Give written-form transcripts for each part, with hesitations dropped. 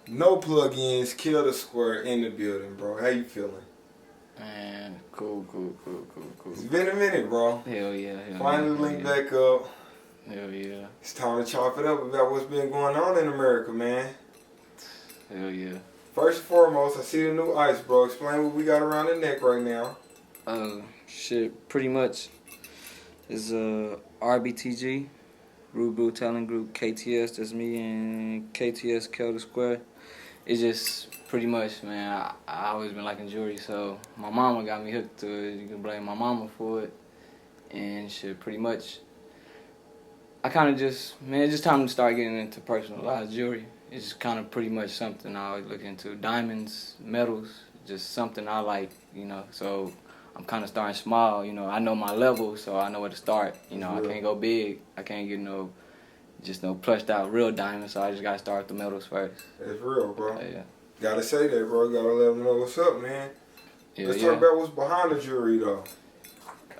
No plugins, kill the square in the building, bro. How you feeling? Man, cool. It's been a minute, bro. Hell yeah, Finally linked back up. Hell yeah. It's time to chop it up about what's been going on in America, man. Hell yeah. First and foremost, I see the new ice, bro. Explain what we got around the neck right now. Shit, pretty much is RBTG, Rude Blue Talent Group, KTS, that's me, and KTS Kele Square. It's just pretty much, man, I always been liking jewelry, so my mama got me hooked to it. You can blame my mama for it. And shit, pretty much, I kind of just, man, it's just time to start getting into personalized jewelry. It's just kind of pretty much something I always look into. Diamonds, metals, just something I like, so I'm kind of starting small, I know my level, so I know where to start. I can't go big. I can't get no plushed out real diamonds, so I just got to start with the metals first. That's real, bro. Yeah. Gotta say that, bro. Gotta let them know what's up, man. Yeah, Let's talk about what's behind the jewelry, though.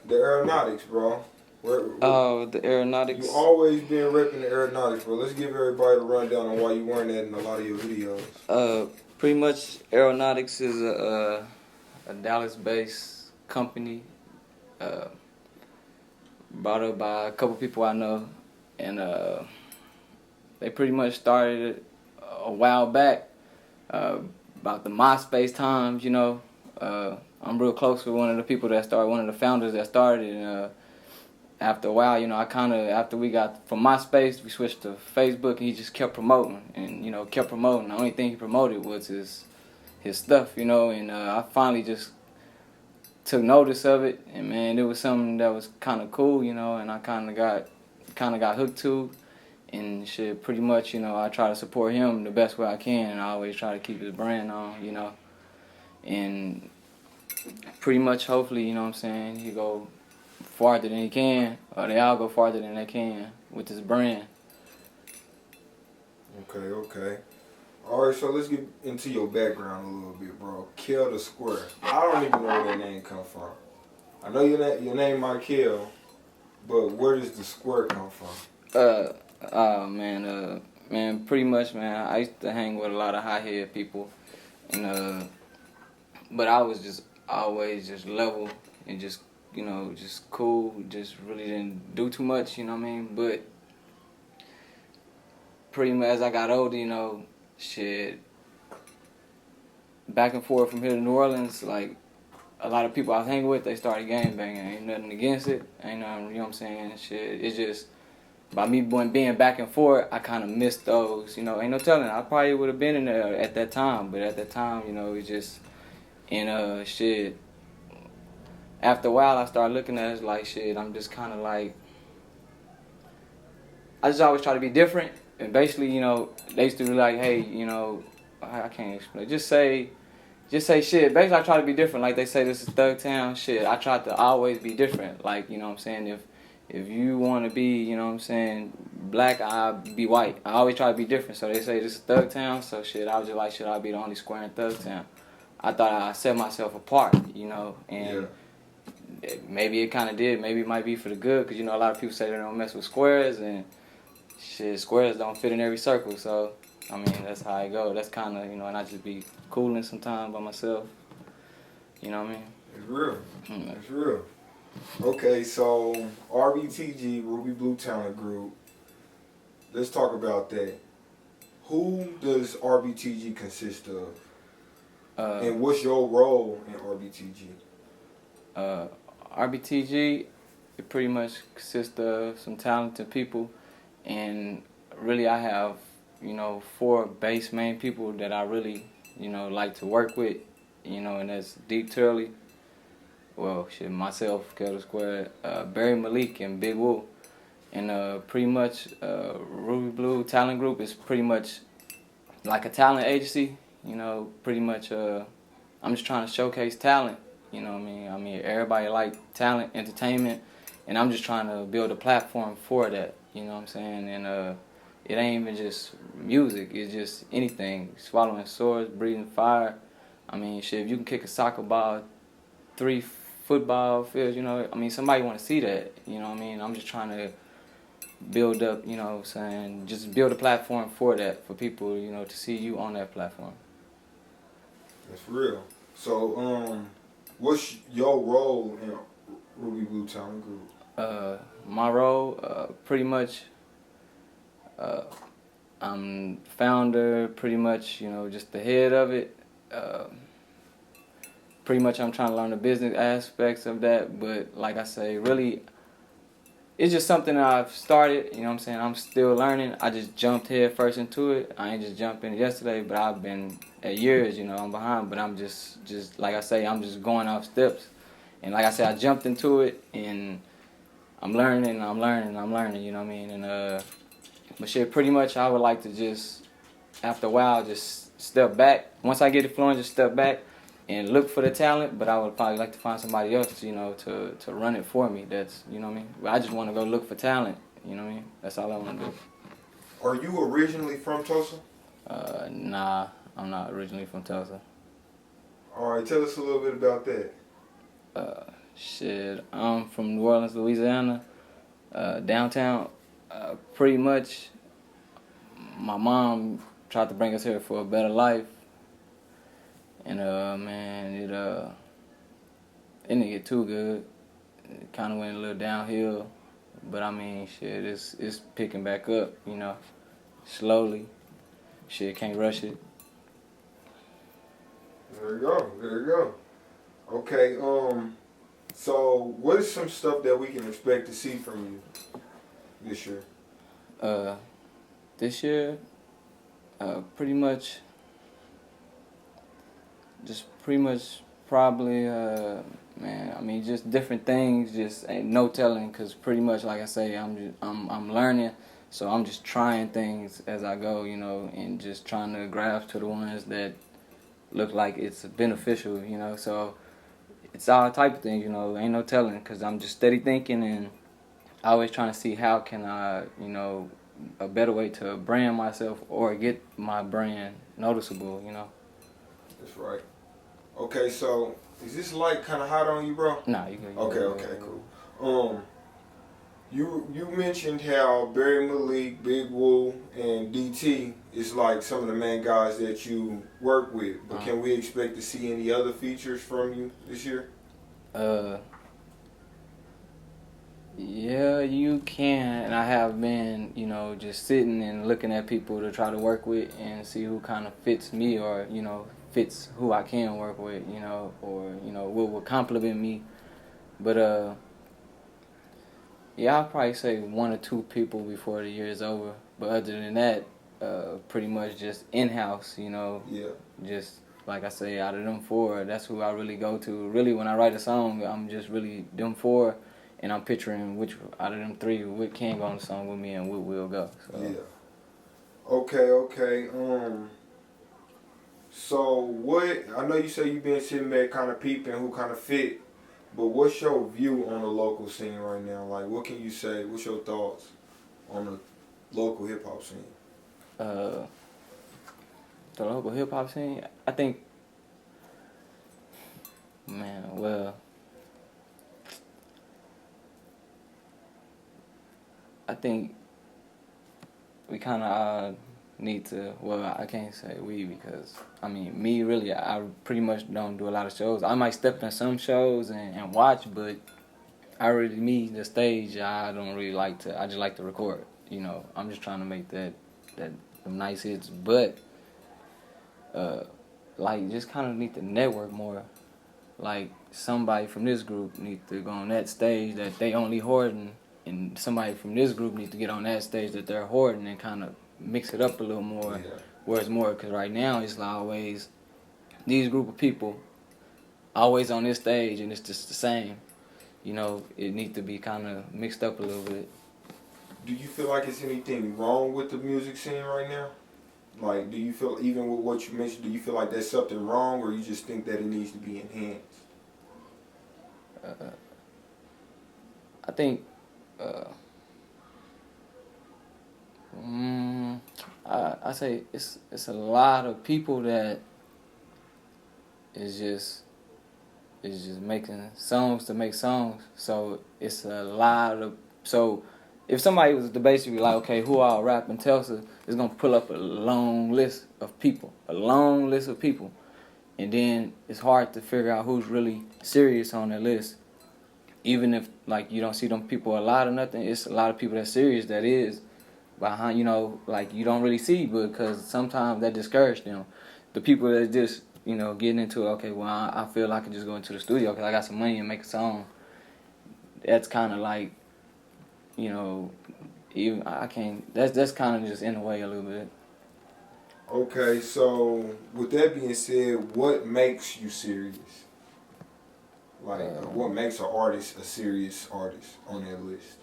The aeronautics, bro. The aeronautics. You always been repping the aeronautics, bro. Let's give everybody a rundown on why you wearing that in a lot of your videos. Pretty much, aeronautics is a Dallas-based company, brought up by a couple people I know, and they pretty much started it a while back, about the MySpace times, I'm real close with one of the people that started, one of the founders that started it, and after a while, after we got from MySpace, we switched to Facebook, and he just kept promoting, and, kept promoting. The only thing he promoted was his stuff, and I finally just took notice of it, and man, it was something that was kind of cool, and I kind of got hooked to, and shit, pretty much, I try to support him the best way I can, and I always try to keep his brand on, and pretty much, hopefully, you know what I'm saying, he go farther than he can, or they all go farther than they can with this brand. Okay. Alright, so let's get into your background a little bit, bro. Kele Square. I don't even know where that name come from. I know your name Michael, but where does the square come from? Man, pretty much, man, I used to hang with a lot of high-head people, and but I was just always just level and just cool, just really didn't do too much, you know what I mean? But pretty much as I got older, shit, back and forth from here to New Orleans, like, a lot of people I was hanging with, they started gang banging. Ain't nothing against it, ain't nothing, you know what I'm saying? Shit, it's just, by me being back and forth, I kind of missed those, ain't no telling. I probably would have been in there at that time, but at that time, it's just, and shit, after a while, I started looking at it like, shit, I'm just kind of like, I just always try to be different. And basically, they used to be like, hey, I can't explain. Just say shit. Basically, I try to be different. Like they say, this is Thug Town. Shit, I try to always be different. Like, you know what I'm saying? If you want to be, you know what I'm saying, black, I'll be white. I always try to be different. So they say, this is Thug Town. So shit, I was just like, shit, I'll be the only square in Thug Town. I thought I set myself apart, and yeah. Maybe it kind of did. Maybe it might be for the good, because, a lot of people say they don't mess with squares, and shit, squares don't fit in every circle. So, I mean, that's how I go. That's kind of, and I just be cooling sometimes by myself. You know what I mean? It's real. It's real. Okay, so RBTG, Ruby Blue Talent Group. Let's talk about that. Who does RBTG consist of? And what's your role in RBTG? RBTG, it pretty much consists of some talented people, and really I have, 4 base main people that I really, like to work with, and that's Deep Turley, well, shit, myself, Kele Square, Barry Malik, and Big Woo. And pretty much Ruby Blue Talent Group is pretty much like a talent agency, pretty much I'm just trying to showcase talent, you know what I mean? I mean, everybody like talent, entertainment, and I'm just trying to build a platform for that, you know what I'm saying? And it ain't even just music, it's just anything. Swallowing swords, breathing fire. I mean, shit, if you can kick a soccer ball 3 football fields, I mean, somebody want to see that, you know what I mean? I'm just trying to build up, you know what I'm saying, just build a platform for that, for people, you know, to see you on that platform. That's real. So, what's your role in Ruby Blue Talent Group? My role, pretty much, I'm founder, pretty much, you know, just the head of it. Pretty much I'm trying to learn the business aspects of that, but like I say, really, it's just something that I've started, you know what I'm saying, I'm still learning. I just jumped head first into it. I ain't just jumped in yesterday, but I've been at years, you know, I'm behind, but I'm just like I say, I'm just going off steps. And like I said, I jumped into it, and I'm learning, you know what I mean? And but shit, pretty much I would like to just, after a while, just step back. Once I get it flowing, just step back and look for the talent, but I would probably like to find somebody else, you know, to run it for me. That's, you know what I mean? I just want to go look for talent, you know what I mean? That's all I want to do. Are you originally from Tulsa? Nah, I'm not originally from Tulsa. All right, tell us a little bit about that. Shit, I'm from New Orleans, Louisiana, downtown. Pretty much, my mom tried to bring us here for a better life, and man, it didn't get too good. It kind of went a little downhill, but I mean, shit, it's picking back up, you know, slowly. Shit, can't rush it. There you go. There you go. Okay. So what is some stuff that we can expect to see from you this year? This year, pretty much, probably, man, I mean, just different things, just ain't no telling, cause pretty much, like I say, I'm learning, so I'm just trying things as I go, you know, and just trying to grasp to the ones that look like it's beneficial, you know, so it's all type of things, you know, ain't no telling, cause I'm just steady thinking, and always trying to see how can I, you know, a better way to brand myself or get my brand noticeable, you know. That's right. Okay, so is this light kind of hot on you, bro? Nah, you good. Okay, cool. You mentioned how Barry Malik, Big Woo, and DT is like some of the main guys that you work with. But can we expect to see any other features from you this year? Yeah, you can. And I have been, you know, just sitting and looking at people to try to work with and see who kind of fits me, or, you know, fits who I can work with, you know, or, you know, what would compliment me. But, yeah, I'll probably say one or two people before the year is over. But other than that, pretty much just in-house, you know. Yeah. Just, like I say, out of them four, that's who I really go to. Really, when I write a song, I'm just really them four, and I'm picturing which out of them three, what can go on the song with me and what will go. So. Yeah. Okay. So what? I know you say you've been sitting back, kind of peeping who kind of fit, but what's your view on the local scene right now? Like, what can you say? What's your thoughts on the local hip hop scene? The local hip hop scene, I think, man, well, I think we kind of need to, well, I can't say we, because, I mean, me, really, I pretty much don't do a lot of shows. I might step in some shows and watch, but the stage, I don't really like to, I just like to record, you know. I'm just trying to make them nice hits, but, like, just kind of need to network more. Like, somebody from this group need to go on that stage that they only hoarding, and somebody from this group needs to get on that stage that they're hoarding, and kind of mix it up a little more. Yeah. Where it's more, because right now it's always these group of people always on this stage, and it's just the same. You know, it needs to be kind of mixed up a little bit. Do you feel like it's anything wrong with the music scene right now? Like, do you feel, even with what you mentioned, do you feel like there's something wrong, or you just think that it needs to be enhanced? I think, I say it's a lot of people that is just making songs to make songs. So it's a lot of, so if somebody was to basically like, okay, who all rap in Tulsa, it's gonna pull up a long list of people, and then it's hard to figure out who's really serious on that list. Even if like you don't see them people a lot or nothing, it's a lot of people that's serious that is behind. Like you don't really see because sometimes that discourage them. The people that just getting into it, okay, well I feel I can just go into the studio because I got some money and make a song. That's kind of like even I can't. That's kind of just in the way a little bit. Okay, so with that being said, what makes you serious? Like, what makes an artist a serious artist on that list?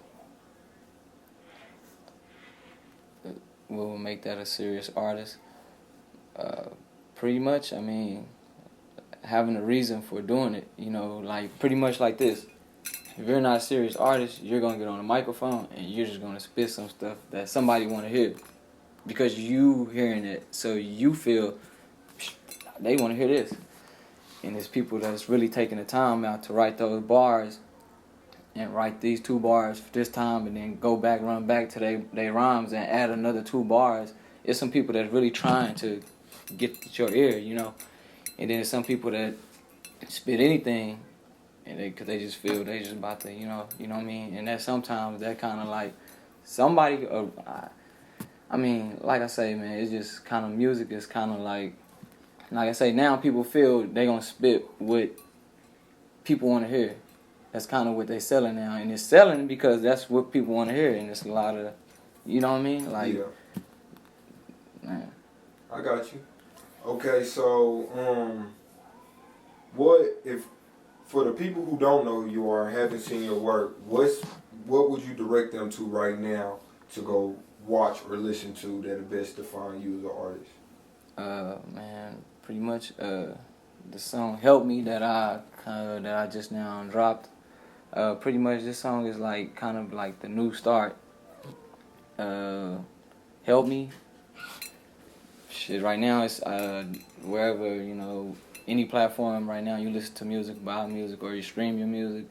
What would make that a serious artist? Pretty much, I mean, having a reason for doing it. Like pretty much like this. If you're not a serious artist, you're gonna get on a microphone and you're just gonna spit some stuff that somebody want to hear, because you hearing it, so you feel they want to hear this. And there's people that's really taking the time out to write those bars and write these 2 bars for this time and then go back, run back to they rhymes and add another 2 bars. It's some people that's really trying to get your ear, And then there's some people that spit anything and cause they just feel they just about to, you know what I mean? And that sometimes that kind of like somebody, I mean, like I say, man, it's just kind of music is kind of like I say, now people feel they gonna spit what people want to hear. That's kind of what they selling now, and it's selling because that's what people want to hear, and it's a lot of, you know what I mean? Like, yeah. Man. I got you. Okay, so what if for the people who don't know who you are and haven't seen your work, what would you direct them to right now to go watch or listen to that'll best define you as an artist? Man, pretty much the song "Help Me" that I just now dropped. Pretty much this song is like kind of like the new start. Help Me. Shit, right now it's wherever, any platform right now you listen to music, buy music, or you stream your music.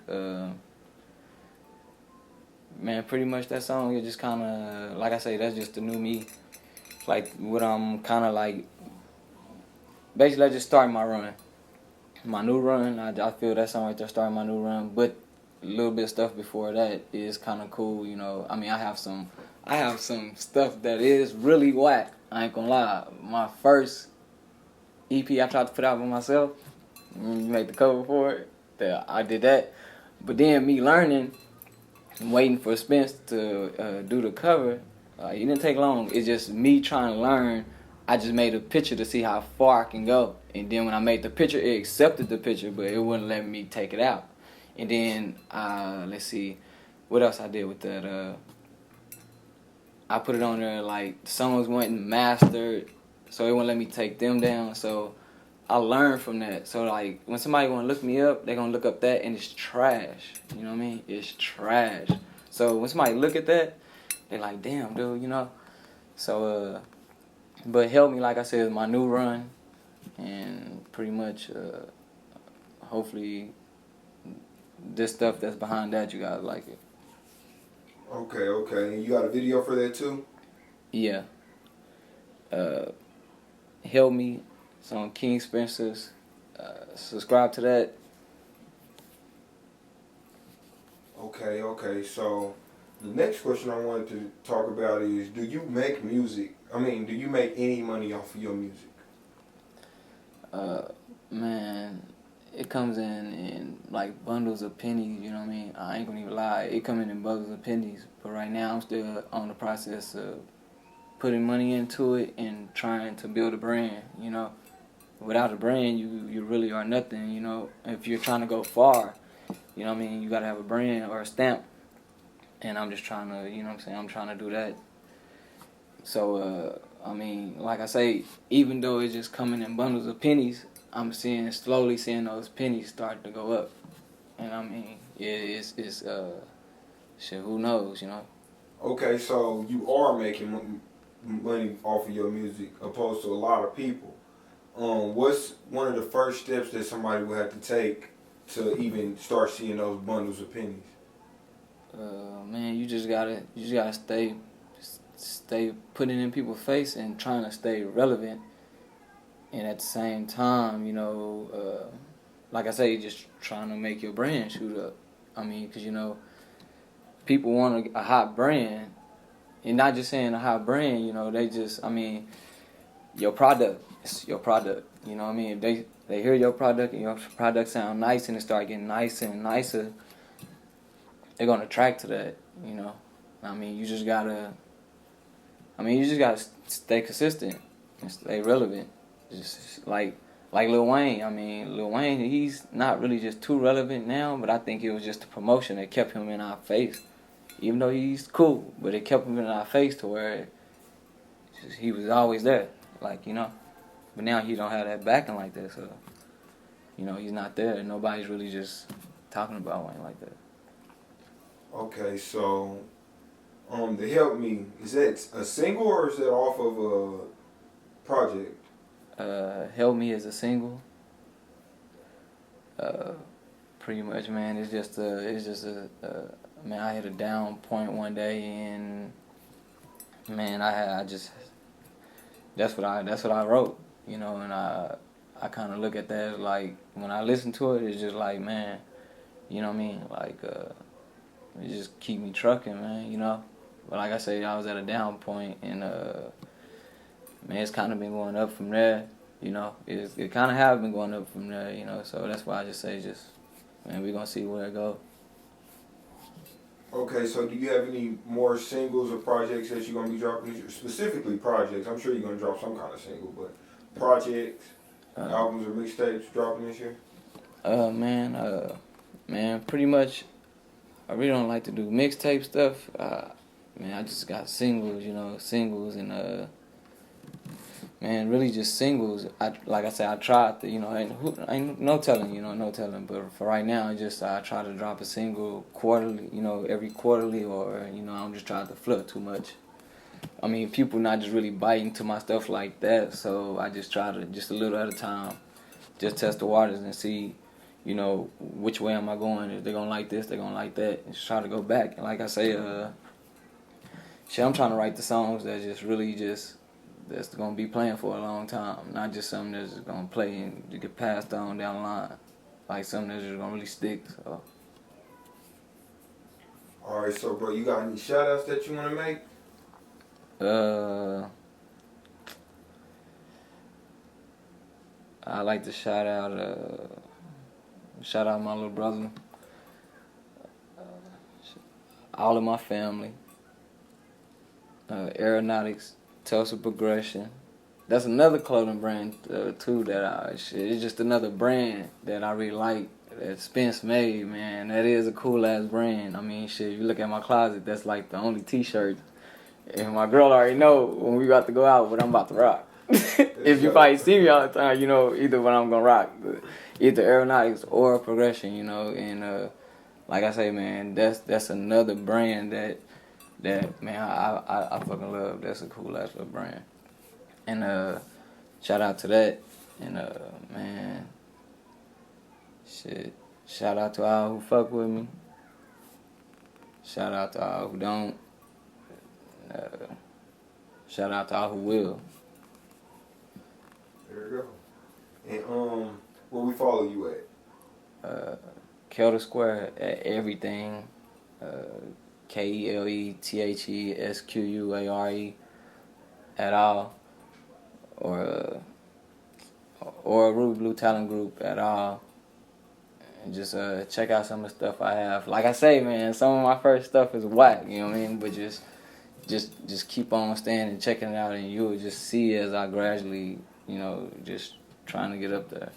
Man, pretty much that song is just kind of, like I say, that's just the new me. Like what I'm kind of like, basically I just started my new run. I feel that song right there started my new run, but a little bit of stuff before that is kind of cool, I mean, I have some stuff that is really whack. I ain't gonna lie. My first EP I tried to put out by myself, make the cover for it. I did that, but then me learning and waiting for Spence to do the cover, it didn't take long. It's just me trying to learn. I just made a picture to see how far I can go, and then when I made the picture, it accepted the picture, but it wouldn't let me take it out. And then let's see, what else I did with that. I put it on there, like, the songs went mastered, so it wouldn't let me take them down. So I learned from that. So, like, when somebody want to look me up, they're going to look up that, and it's trash. You know what I mean? It's trash. So when somebody look at that, they're like, damn, dude, So, but Help Me, like I said, is my new run. And pretty much, hopefully, this stuff that's behind that, you guys like it. Okay. And you got a video for that too? Yeah. Help Me. It's on King Spencer's. Subscribe to that. Okay. So the next question I wanted to talk about is, do you make music? I mean, do you make any money off of your music? Man, it comes in like bundles of pennies, you know what I mean? I ain't gonna even lie, it come in bundles of pennies. But right now I'm still on the process of putting money into it and trying to build a brand, Without a brand, you really are nothing, If you're trying to go far, you know what I mean, you gotta have a brand or a stamp. And I'm just trying to, I'm trying to do that. So, I mean, like I say, even though it's just coming in bundles of pennies, I'm slowly seeing those pennies start to go up. And I mean, it's shit, who knows, Okay, so you are making money off of your music opposed to a lot of people. What's one of the first steps that somebody would have to take to even start seeing those bundles of pennies? Man, you just gotta stay putting in people's face and trying to stay relevant, and at the same time, like I say, just trying to make your brand shoot up. I mean, because people want a hot brand, and not just saying a hot brand. They just, I mean, your product. It's your product. You know what I mean? If they hear your product and your product sound nice and it start getting nicer and nicer, they're gonna attract to that. I mean, you just gotta stay consistent and stay relevant. Just like Lil Wayne. I mean, Lil Wayne, he's not really just too relevant now, but I think it was just the promotion that kept him in our face. Even though he's cool, but it kept him in our face to where he was always there, But now he don't have that backing like that, so he's not there. Nobody's really just talking about Wayne like that. Okay, so to help me, is that a single or is that off of a project? Help Me is a single. Pretty much, man. It's just man. I hit a down point one day, and man, that's what I wrote, and I kind of look at that as like when I listen to it, it's just like, man, you know what I mean, it just keep me trucking, man, But like I say, I was at a down point, and man, it's kind of been going up from there, It kind of have been going up from there, So that's why I just say, man, we gonna see where it goes. Okay, so do you have any more singles or projects that you're going to be dropping this year? Specifically projects. I'm sure you're going to drop some kind of single, but projects, albums or mixtapes dropping this year? Man, pretty much, I really don't like to do mixtape stuff. Man, I just got singles, singles and, man, really just singles. Like I said, I tried to, ain't no telling, no telling. But for right now, I try to drop a single quarterly, every quarterly, or I'm just trying to flood too much. I mean, people not just really biting to my stuff like that, so I just try to just a little at a time, just test the waters and see, which way am I going? If they're gonna like this, they're gonna like that, and just try to go back. And like I say, I'm trying to write the songs that just really that's going to be playing for a long time. Not just something that's just going to play and you get passed on down the line. Like something that's just going to really stick. So. All right, so bro, you got any shout outs that you want to make? I like to shout out my little brother, all of my family, Aeronautics, Tulsa Progression. That's another clothing brand too it's just another brand that I really like that Spence made, man. That is a cool ass brand. I mean, shit, if you look at my closet, that's like the only t-shirt. And my girl already know when we about to go out what I'm about to rock. If you probably see me all the time, either what I'm gonna rock. Either Aeronautics or Progression, and like I say, man, that's another brand that man I fucking love. That's a cool ass little brand. And shout out to that. And man, shit. Shout out to all who fuck with me. Shout out to all who don't. Shout out to all who will. There you go. And where we follow you at? Kele Square at everything. KeleThesquare at all, or Ruby Blue Talent Group at all. And just check out some of the stuff I have. Like I say, man, some of my first stuff is whack, you know what I mean? But just keep on staying and checking it out, and you'll just see as I gradually, just trying to get up there.